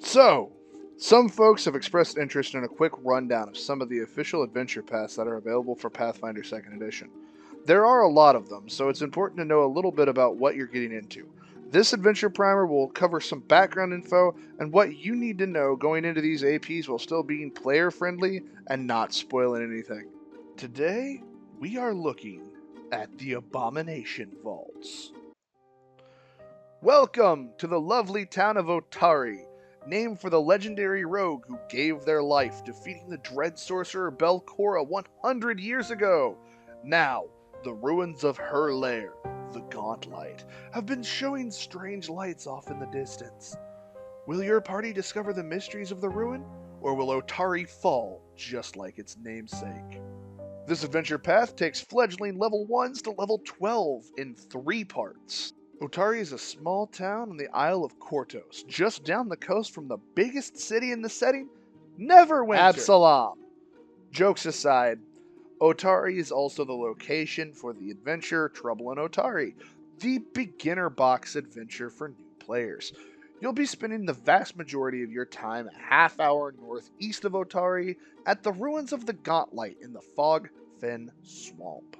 So, some folks have expressed interest in a quick rundown of some of the official adventure paths that are available for Pathfinder 2nd Edition. There are a lot of them, so it's important to know a little bit about what you're getting into. This adventure primer will cover some background info and what you need to know going into these APs while still being player friendly and not spoiling anything. Today, we are looking at the Abomination Vaults. Welcome to the lovely town of Otari, named for the legendary rogue who gave their life defeating the dread sorcerer Belcora 100 years ago. Now, the ruins of her lair, the Gauntlight, have been showing strange lights off in the distance. Will your party discover the mysteries of the ruin, or will Otari fall just like its namesake? This adventure path takes fledgling level 1s to level 12 in 3 parts. Otari is a small town on the Isle of Kortos, just down the coast from the biggest city in the setting, Neverwinter. Absalom. Jokes aside, Otari is also the location for the adventure Trouble in Otari, the beginner box adventure for new players. You'll be spending the vast majority of your time a half hour northeast of Otari at the ruins of the Gauntlight in the Fog Fen Swamp.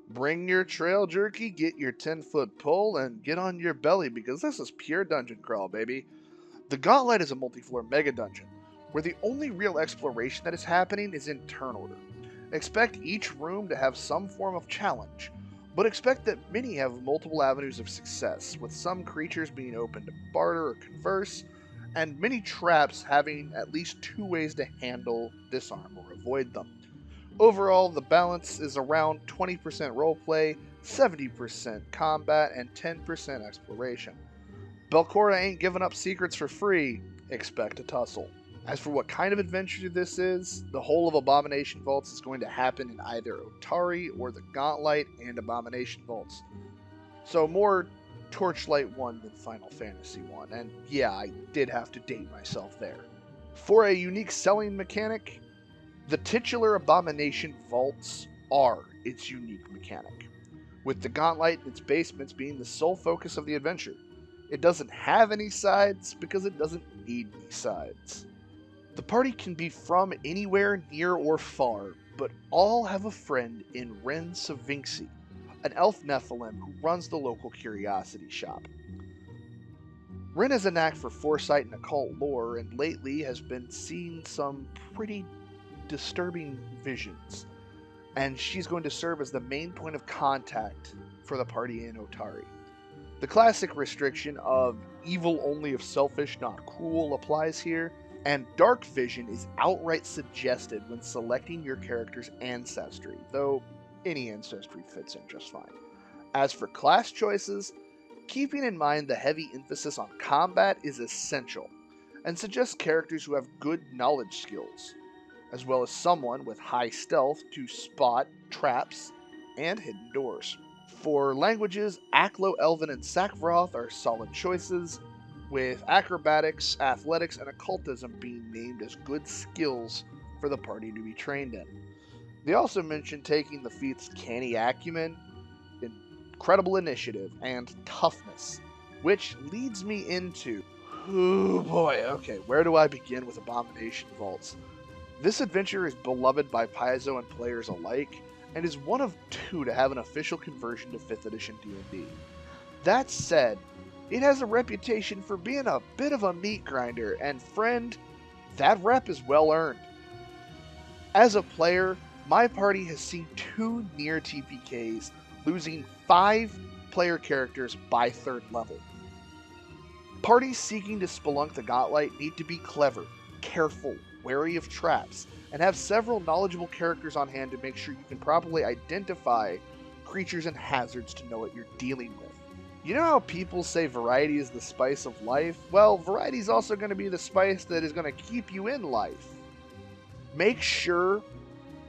Bring your trail jerky, get your 10-foot pole, and get on your belly because this is pure dungeon crawl, baby. The Gauntlet is a multi-floor mega dungeon, where the only real exploration that is happening is in turn order. Expect each room to have some form of challenge, but expect that many have multiple avenues of success, with some creatures being open to barter or converse, and many traps having at least 2 ways to handle, disarm, or avoid them. Overall, the balance is around 20% roleplay, 70% combat, and 10% exploration. Belcora ain't giving up secrets for free, expect a tussle. As for what kind of adventure this is, the whole of Abomination Vaults is going to happen in either Otari or the Gauntlight and Abomination Vaults. So more Torchlight 1 than Final Fantasy 1, and yeah, I did have to date myself there. For a unique selling mechanic, the titular Abomination Vaults are its unique mechanic, with the Gauntlight and its basements being the sole focus of the adventure. It doesn't have any sides because it doesn't need any sides. The party can be from anywhere near or far, but all have a friend in Ren Savinxi, an elf Nephilim who runs the local curiosity shop. Ren has a knack for foresight and occult lore, and lately has been seeing some pretty disturbing visions, and she's going to serve as the main point of contact for the party in Otari. The classic restriction of evil only if selfish, not cruel applies here, and dark vision is outright suggested when selecting your character's ancestry, though any ancestry fits in just fine. As for class choices, keeping in mind the heavy emphasis on combat is essential, and suggests characters who have good knowledge skills, as well as someone with high stealth to spot traps and hidden doors. For languages, Aklo, Elven, and Sakvaroth are solid choices, with acrobatics, athletics, and occultism being named as good skills for the party to be trained in. They also mentioned taking the feats Canny Acumen, Incredible Initiative, and Toughness, which leads me into, oh boy, okay, where do I begin with Abomination Vaults? This adventure is beloved by Paizo and players alike, and is one of 2 to have an official conversion to 5th edition D&D. That said, it has a reputation for being a bit of a meat grinder, and friend, that rep is well earned. As a player, my party has seen 2 near TPKs, losing 5 player characters by 3rd level. Parties seeking to spelunk the Gauntlight need to be clever, careful, wary of traps, and have several knowledgeable characters on hand to make sure you can properly identify creatures and hazards to know what you're dealing with. You know how people say variety is the spice of life? Well, variety is also going to be the spice that is going to keep you in life. Make sure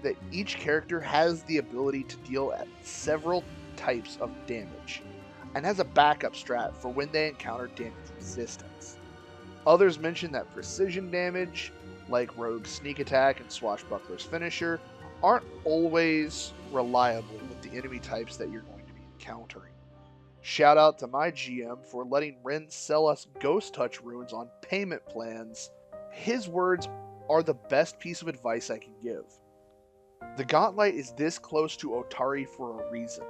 that each character has the ability to deal at several types of damage, and has a backup strat for when they encounter damage resistance. Others mention that precision damage, like Rogue's Sneak Attack and Swashbuckler's Finisher, aren't always reliable with the enemy types that you're going to be encountering. Shout out to my GM for letting Ren sell us Ghost Touch runes on payment plans. His words are the best piece of advice I can give. The Gauntlet is this close to Otari for a reason.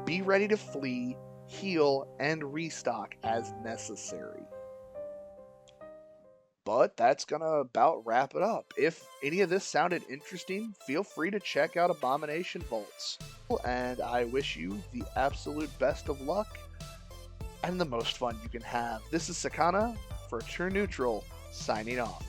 Be ready to flee, heal, and restock as necessary. But that's gonna about wrap it up. If any of this sounded interesting, feel free to check out Abomination Vaults. And I wish you the absolute best of luck and the most fun you can have. This is Sakana for True Neutral, signing off.